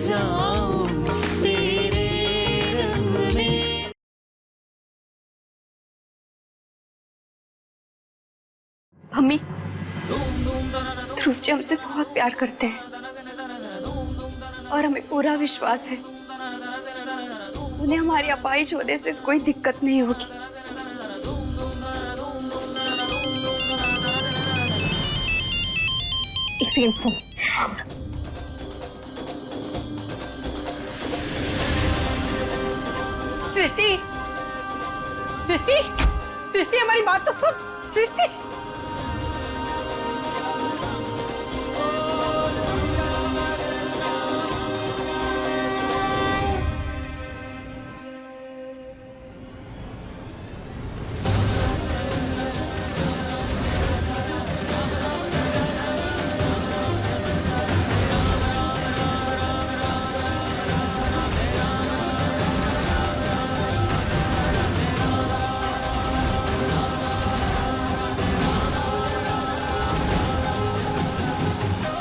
जाऊं तेरे रंग में। मम्मी, ध्रुव जी हमसे बहुत प्यार करते हैं और हमें पूरा विश्वास है उन्हें हमारी अपाहिज होने से कोई दिक्कत नहीं होगी। एक सेकंड फोन। सृष्टि, सृष्टि, सृष्टि हमारी बात तो सुन। सृष्टि,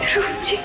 ध्रुव जी,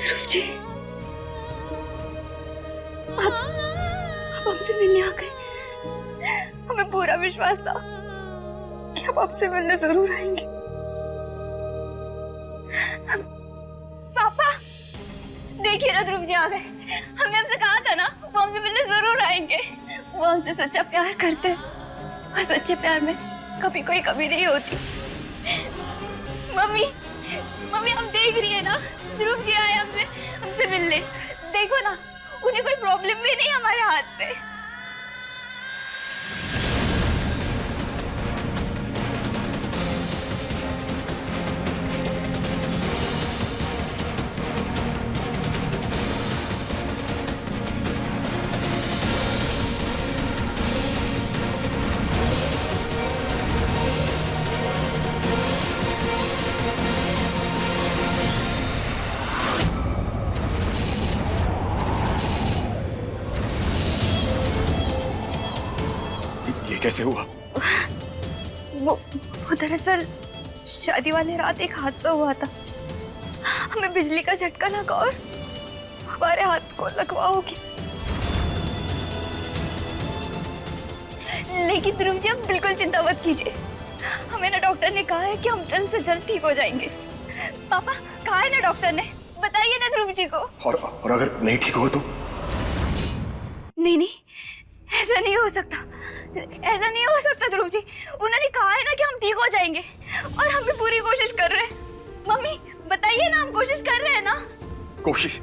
ध्रुव जी, आप हमसे मिलने आ गए। हमें पूरा विश्वास था कि आप हमसे मिलने जरूर आएंगे। पापा, देखिए ना, ध्रुव जी आ गए। हमने हमसे कहा था ना, वो हमसे मिलने जरूर आएंगे। वो हमसे सच्चा प्यार करते हैं और सच्चे प्यार में कभी कोई कमी नहीं होती। मम्मी, मम्मी हम देख रही है ना, ध्रुव जी आए हमसे मिलने। देखो ना, उन्हें कोई प्रॉब्लम भी नहीं हमारे हाथ से। कैसे हुआ? वो दरअसल शादी वाली रात एक हादसा हुआ था। हमें बिजली का झटका लगा और हमारे हाथ को लगवा हो गया। लेकिन ध्रुव जी, आप बिल्कुल चिंता मत कीजिए। हमें ना डॉक्टर ने कहा है कि हम जल्द से जल्द ठीक हो जाएंगे। पापा, कहा है ना डॉक्टर ने, बताइए ना ध्रुव जी को। और अगर नहीं ठीक हो तो? नहीं, ऐसा नहीं हो सकता, ऐसा नहीं हो सकता ध्रुव जी। उन्होंने कहा है ना कि हम ठीक हो जाएंगे और हम भी पूरी कोशिश कर रहे हैं। मम्मी बताइए ना, हम कोशिश कर रहे हैं ना। कोशिश?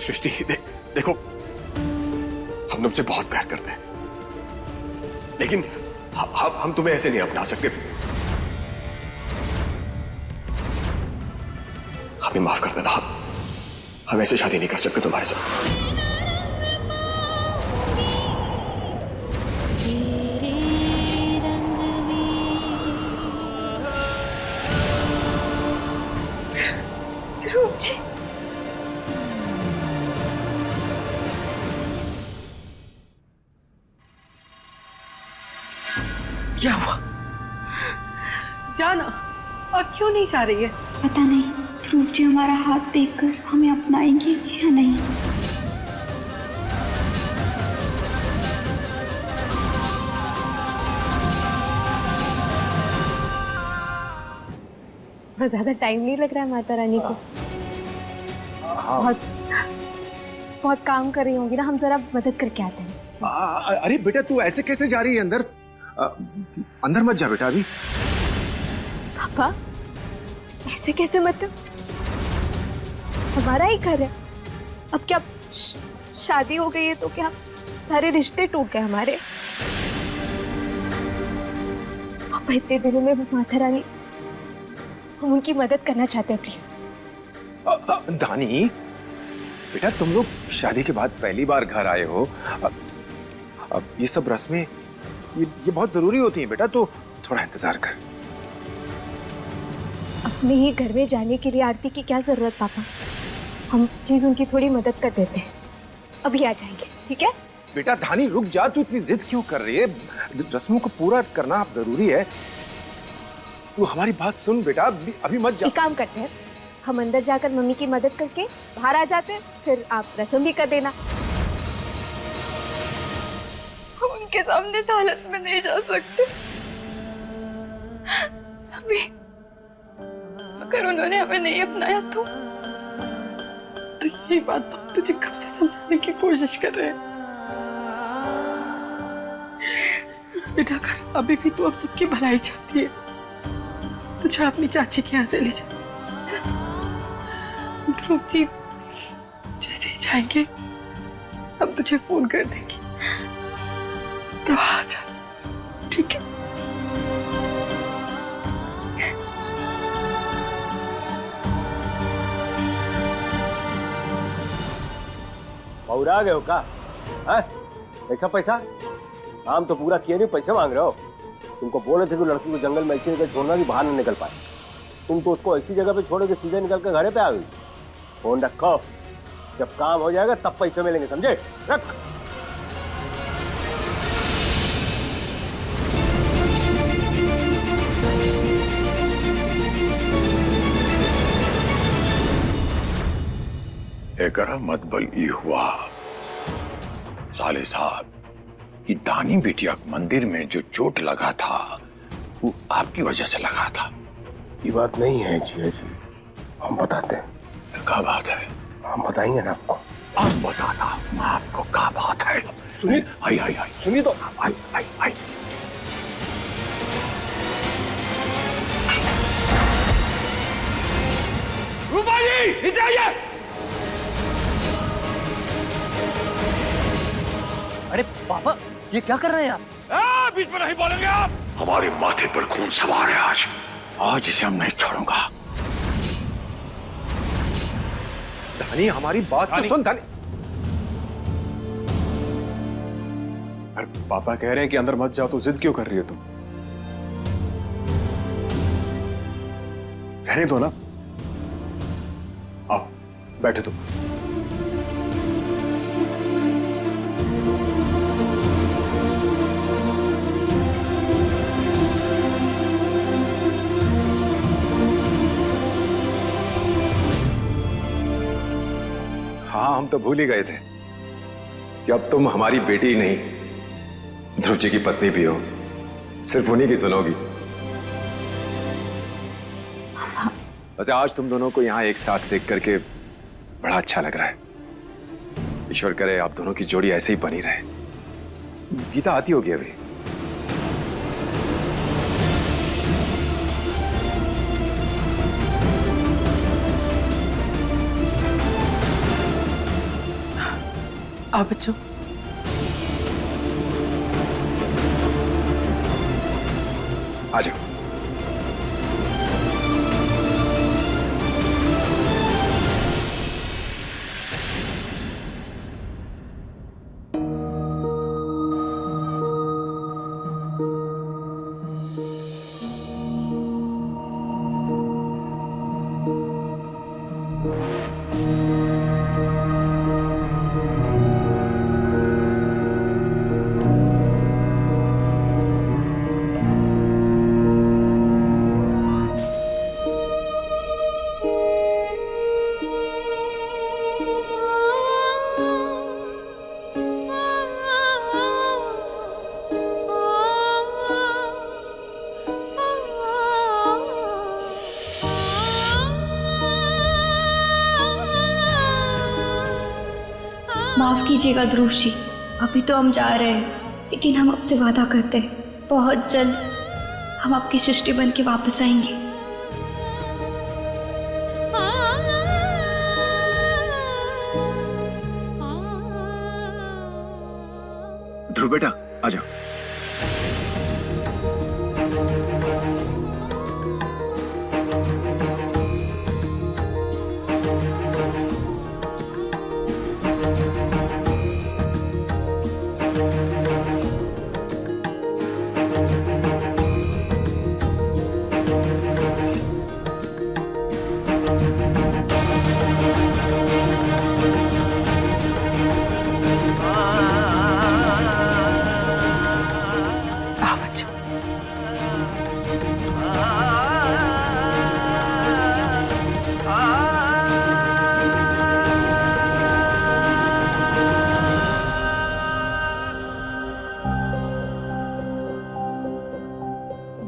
सृष्टि देखो, हम तुमसे बहुत प्यार करते हैं, लेकिन हम तुम्हें ऐसे नहीं अपना सकते। हमें माफ कर देना, हम ऐसे शादी नहीं कर सकते तुम्हारे साथ। जाना। और क्यों नहीं जा रही है? पता नहीं ध्रुव जी हमारा हाथ देखकर हमें अपनाएंगे या नहीं। बहुत ज्यादा टाइम नहीं लग रहा है माता रानी को? बहुत बहुत काम कर रही होंगी ना, हम जरा मदद करके आते हैं। अरे बेटा तू ऐसे कैसे जा रही है अंदर? अंदर मत जा बेटा अभी। पापा ऐसे कैसे? मतलब हमारा ही घर है, अब क्या शादी हो गई है तो क्या सारे रिश्ते टूट गए हमारे? पापा इतने दिनों में माता रानी, हम उनकी मदद करना चाहते हैं, प्लीज। दानी बेटा तुम लोग शादी के बाद पहली बार घर आए हो, अब ये सब रस्में ये बहुत जरूरी होती हैं बेटा, तो थोड़ा इंतजार कर। अपने ही घर में जाने के लिए आरती की क्या जरूरत पापा? हम प्लीज उनकी थोड़ी मदद कर देते हैं, अभी आ जाएंगे, ठीक है? बेटा धानी रुक जा, तू इतनी जिद क्यों कर रही है? रस्मों को पूरा करना जरूरी है, तू हमारी बात सुन बेटा, अभी मत जा। एक काम करते हैं, हम अंदर जाकर मम्मी की मदद करके बाहर आ जाते हैं, फिर आप रस्म भी कर देना। हम उनके सामने इस हालत में नहीं जा सकते। अभी अगर उन्होंने हमें नहीं अपनाया तो यही बात तो तुझे कब से समझाने की कोशिश कर रहे हैं। बेटा अगर अभी भी तू अब सबकी भलाई चाहती है तो जा अपनी चाची के यहाँ चली जा। ध्रुव जी जैसे ही जाएंगे अब तुझे फोन कर देंगी, तो आ जा, ठीक है? आ गए हो का? पैसा पैसा काम तो पूरा किए नहीं, पैसे मांग रहे हो? तुमको बोले थे कि लड़की को जंगल में ऐसे जगह छोड़ना कि बाहर न निकल पाए, तुम तो उसको ऐसी जगह पे छोड़ो कि सीधे निकल के घरे पे आ गई। फोन रखो, जब काम हो जाएगा तब पैसे मिलेंगे, समझे? रख। एकरा मतबल ई हुआ साले साहब कि दानी बिटिया मंदिर में जो चोट लगा था वो आपकी वजह से लगा था। ये बात नहीं है जिया जी, हम बताते हैं। तो क्या बात है? हम बताएंगे ना आपको। आप बताना मैं आपको क्या बात है। सुनिए, आई आई आई सुनिए तो। आई आई आई रूपा जी नीचे आइए। अरे पापा ये क्या कर रहे हैं आप? बीच में नहीं बोलेंगे आप। हमारे माथे पर खून सवार है आज, आज इसे हम नहीं छोड़ूंगा। धानी हमारी बात तो सुन। धानी अरे पापा कह रहे हैं कि अंदर मत जाओ, तो जिद क्यों कर रही हो तुम? रहने दो ना, आओ बैठे तुम। हाँ हम तो भूल ही गए थे कि अब तुम हमारी बेटी ही नहीं, ध्रुव जी की पत्नी भी हो, सिर्फ उन्हीं की सुनोगी। वैसे आज तुम दोनों को यहाँ एक साथ देख करके बड़ा अच्छा लग रहा है। ईश्वर करे आप दोनों की जोड़ी ऐसे ही बनी रहे। गीता आती होगी अभी। आओ बच्चों। आ जाओ। कीजिएगा ध्रुव जी, अभी तो हम जा रहे हैं, लेकिन हम आपसे वादा करते हैं बहुत जल्द हम आपकी सृष्टि बन के वापस आएंगे। ध्रुव बेटा आ जाओ।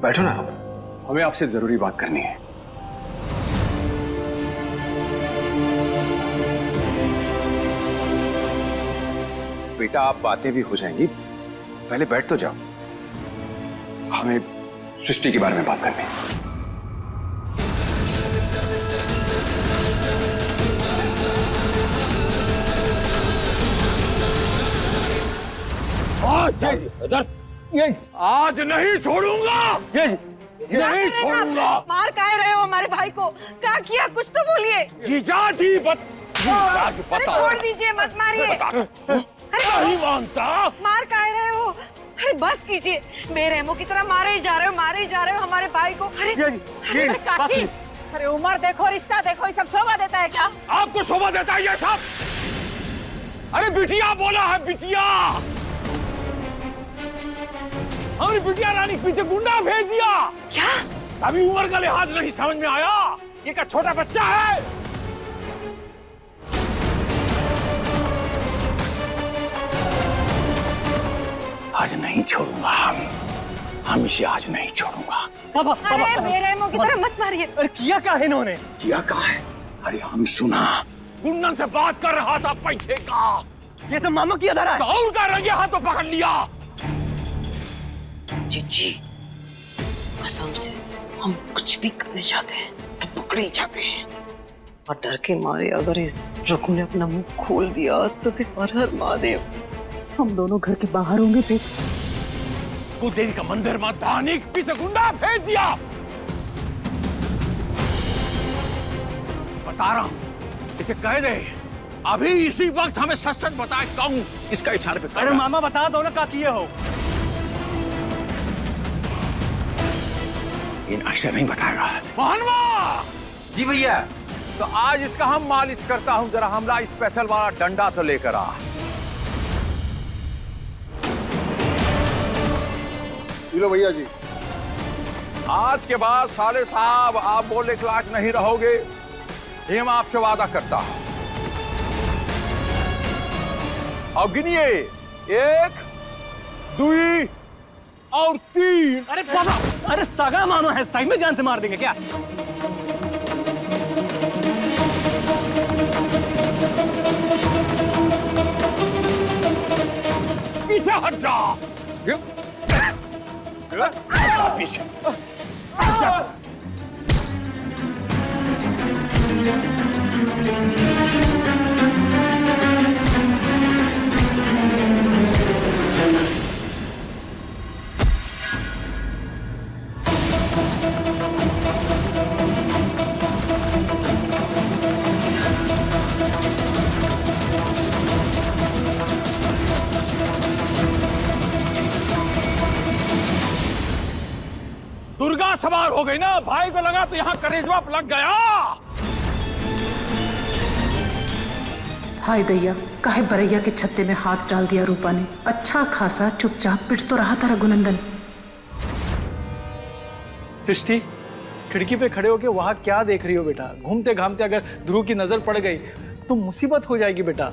बैठो ना आप, हमें आपसे जरूरी बात करनी है। बेटा आप बातें भी हो जाएंगी, पहले बैठ तो जाओ। हमें सृष्टि के बारे में बात करनी है। आज नहीं छोड़ूंगा, नहीं छोड़ूंगा। मार काहे रहे हो हमारे भाई को? क्या किया, कुछ तो बोलिए। जीजाजी जीजाजी बता। छोड़ दीजिए, मत मारिए। नहीं मानता। मार काहे रहे हो? अरे बस कीजिए, बेरहमों की तरह मारे ही जा रहे हो, मारे ही जा रहे हो हमारे भाई को। अरे काशी, अरे उम्र देखो, रिश्ता देखो, ये सब शोभा देता है क्या? आपको शोभा देता है ये सब? अरे बिटिया बोला है, बिटिया। हमारी बिटिया रानी पीछे गुंडा भेज दिया। क्या? अभी उम्र का लिहाज नहीं समझ में आया, ये क्या छोटा बच्चा है? आज नहीं छोड़ूंगा, हम इसे आज नहीं छोड़ूंगा। पापा, अरे बेरहमों की तरह मत मारिए। अरे किया क्या है इन्होंने? किया क्या है? अरे हम सुना, गुंडन से बात कर रहा था पैसे का। ये सब मामा की अधरा है। तो और का रंगे हाथों पकड़ लिया। जी कसम से हम कुछ भी करने जाते हैं तो पकड़े ही जाते हैं, और डर के मारे अगर इस रघु ने अपना मुंह खोल दिया तो फिर हर हर महादेव, हम दोनों घर के बाहर होंगे। फिर कुलदेवी का मंदिर में धानिक पीछे गुंडा भेज दिया। बता रहा हूं, इसे कह दे अभी इसी वक्त हमें सच सच बताए कौन इसका इशारे पे। अरे मामा बता दो ना क्या किए हो। इन अक्षर नहीं बताएगा। मोहनवा जी भैया। तो आज इसका हम मालिश करता हूं, जरा हमरा स्पेशल वाला डंडा तो लेकर आ। लो भैया जी। आज के बाद साले साहब आप बोलने के लायक नहीं रहोगे, ये मैं आपसे वादा करता हूं। और गिनिए, 1 2 और 3। अरे पापा, अरे सगा मामा है, साइड में जान से मार देंगे क्या? पीछे हट जा। पीछे दुर्गा सवार हो गई ना, भाई को लगा तो यहाँ करेजवा लग गया। हाय दैया, काहे बरैया के छत्ते में हाथ डाल दिया रूपा ने। अच्छा खासा चुपचाप पिट तो रहा था रघुनंदन। सृष्टि, खिड़की पे खड़े होके वहां क्या देख रही हो बेटा? घूमते घामते अगर ध्रुव की नजर पड़ गई तो मुसीबत हो जाएगी बेटा।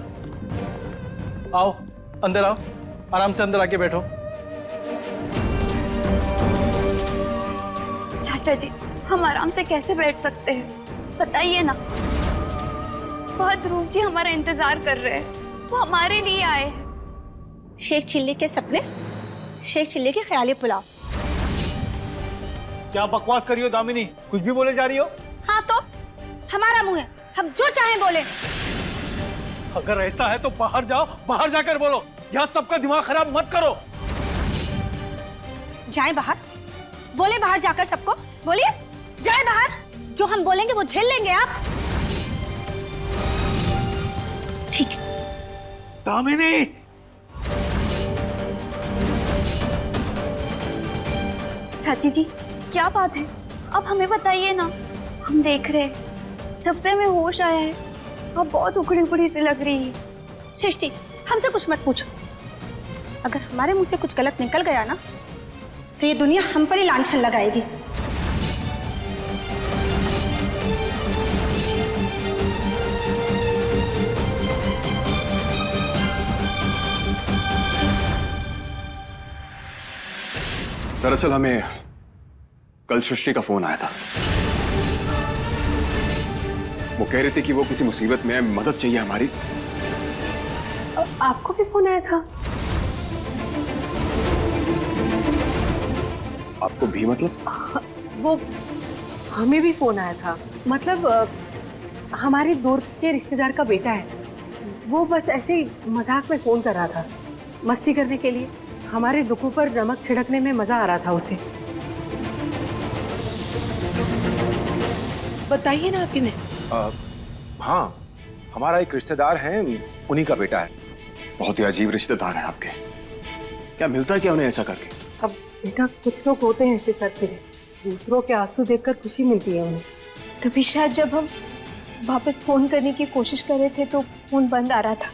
आओ अंदर आओ, आराम से अंदर आके बैठो। चाचा जी, हम आराम से कैसे बैठ सकते हैं, बताइए ना। बहुत ध्रुव जी हमारा इंतजार कर रहे हैं। वो हमारे लिए आए। शेख चिल्ली के सपने, शेख चिल्ली के ख्याली पुलाव। क्या बकवास करी हो दामिनी, कुछ भी बोले जा रही हो? हाँ तो हमारा मुंह है, हम जो चाहें बोले। अगर ऐसा है तो बाहर जाओ, बाहर जाकर बोलो, यहाँ सबका दिमाग खराब मत करो। जाए बाहर, बोले बाहर जाकर सबको, बोलिए जाए बाहर, जो हम बोलेंगे वो झेल लेंगे आप। ठीक है। दामिनी, चाची जी क्या बात है, अब हमें बताइए ना। हम देख रहे हैं जब से हमें होश आया है अब बहुत उखड़ी उखड़ी सी लग रही है। सृष्टि, हमसे कुछ मत पूछो। अगर हमारे मुंह से कुछ गलत निकल गया ना तो ये दुनिया हम पर ही लांछन लगाएगी। दरअसल हमें कल सृष्टि का फोन आया था। वो कह रहे थे कि वो किसी मुसीबत में है, मदद चाहिए हमारी। आपको भी फोन आया था? आपको भी मतलब? वो हमें भी फोन आया था। मतलब हमारे दूर के रिश्तेदार का बेटा है। वो बस ऐसे ही मजाक में फोन कर रहा था, मस्ती करने के लिए। हमारे दुखों पर नमक छिड़कने में मजा आ रहा था उसे। बताइए ना आप इन्हें। हाँ, हमारा एक रिश्तेदार है, उन्हीं का बेटा है। बहुत ही अजीब रिश्तेदार है आपके। क्या मिलता है क्या उन्हें ऐसा करके? अब बेटा, कुछ लोग होते हैं ऐसे सर फिरे, दूसरों के आंसू देखकर खुशी मिलती है उन्हें। तभी शायद जब हम वापस फोन करने की कोशिश कर रहे थे तो फोन बंद आ रहा था।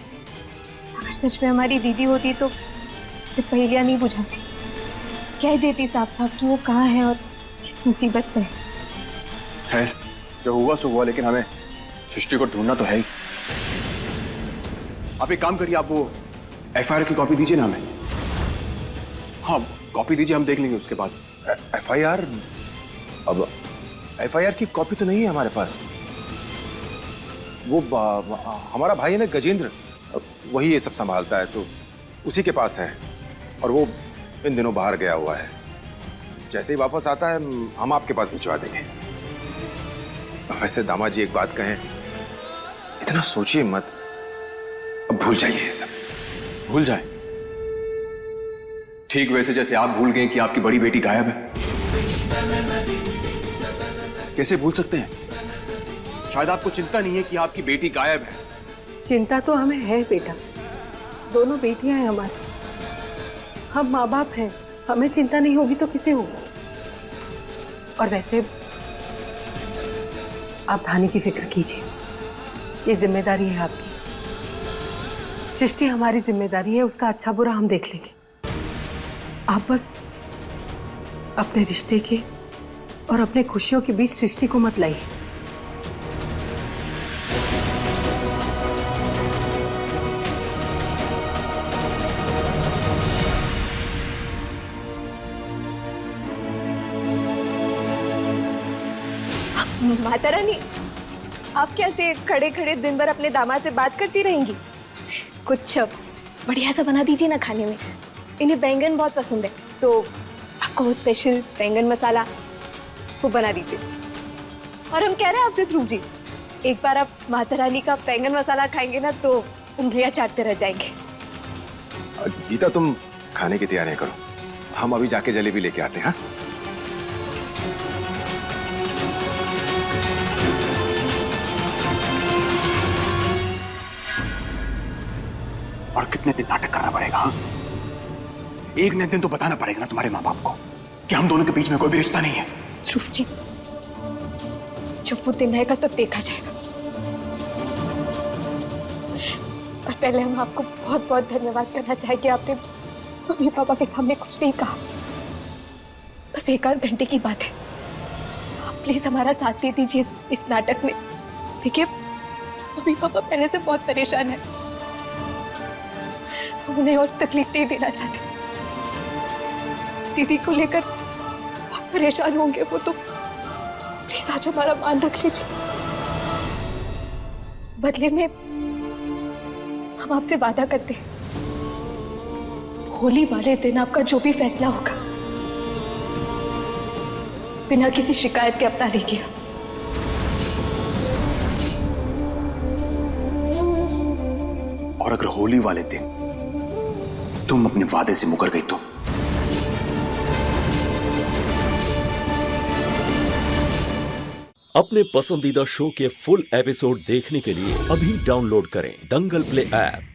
अगर सच में हमारी दीदी होती तो इससे पहेलियां नहीं बुझाती, कह देती साफ साफ कि वो कहाँ है और किस मुसीबत में है। खैर, जो हुआ सो हुआ, लेकिन हमें सृष्टि को ढूंढना तो है ही। आप एक काम करिए, आप वो एफआईआर की कॉपी दीजिए ना हमें। हाँ, कॉपी दीजिए, हम देख लेंगे उसके बाद। एफआईआर? अब एफआईआर की कॉपी तो नहीं है हमारे पास। वो हमारा भाई है ना गजेंद्र, वही ये सब संभालता है, तो उसी के पास है। और वो इन दिनों बाहर गया हुआ है। जैसे ही वापस आता है हम आपके पास भिजवा देंगे। वैसे दामाद जी एक बात कहें, इतना सोचिए मत, अब भूल जाइए ये सब। भूल जाए? ठीक वैसे जैसे आप भूल गए कि आपकी बड़ी बेटी गायब है। कैसे भूल सकते हैं? शायद आपको चिंता नहीं है कि आपकी बेटी गायब है। चिंता तो हमें है बेटा, दोनों बेटियां हैं हमारी। हम माँ बाप हैं, हमें चिंता नहीं होगी तो किसे होगी? और वैसे आप धानी की फिक्र कीजिए, ये जिम्मेदारी है आपकी। सृष्टि हमारी जिम्मेदारी है, उसका अच्छा बुरा हम देख लेंगे। आप बस अपने रिश्ते के और अपने खुशियों के बीच सृष्टि को मत लाइए। माता रानी, आप कैसे खड़े खड़े दिन भर अपने दामाद से बात करती रहेंगी? कुछ बढ़िया सा बना दीजिए ना खाने में। इन्हें बैंगन बहुत पसंद है, तो आपको वो स्पेशल बैंगन मसाला वो बना दीजिए। और हम कह रहे हैं आपसे ध्रुव जी, एक बार आप माता रानी का बैंगन मसाला खाएंगे ना तो उंगलियां चाटते रह जाएंगे। गीता, तुम खाने की तैयारियां करो, हम अभी जाके जलेबी लेके आते हैं। हाँ, और कितने दिन नाटक करना पड़ेगा? हाँ, एक न दिन तो बताना पड़ेगा ना तुम्हारे माँ बाप को कि हम दोनों के बीच में कोई भी रिश्ता नहीं है। ध्रुव जी, जब वो दिन आएगा तब देखा जाएगा। और पहले हम आपको बहुत बहुत धन्यवाद करना चाहेंगे, आपने मम्मी पापा के सामने कुछ नहीं कहा। बस एक आध घंटे की बात है, आप प्लीज हमारा साथ दे दीजिए इस नाटक में। देखिए, मम्मी पापा पहले से बहुत परेशान है, उन्हें और तकलीफ नहीं देना चाहते। दीदी को लेकर बहुत परेशान होंगे वो, तो प्लीज आज हमारा मान रख लीजिए। बदले में हम आपसे वादा करते हैं, होली वाले दिन आपका जो भी फैसला होगा बिना किसी शिकायत के अपना लेंगे। और अगर होली वाले दिन तुम अपने वादे से मुकर गई तो? अपने पसंदीदा शो के फुल एपिसोड देखने के लिए अभी डाउनलोड करें दंगल प्ले ऐप।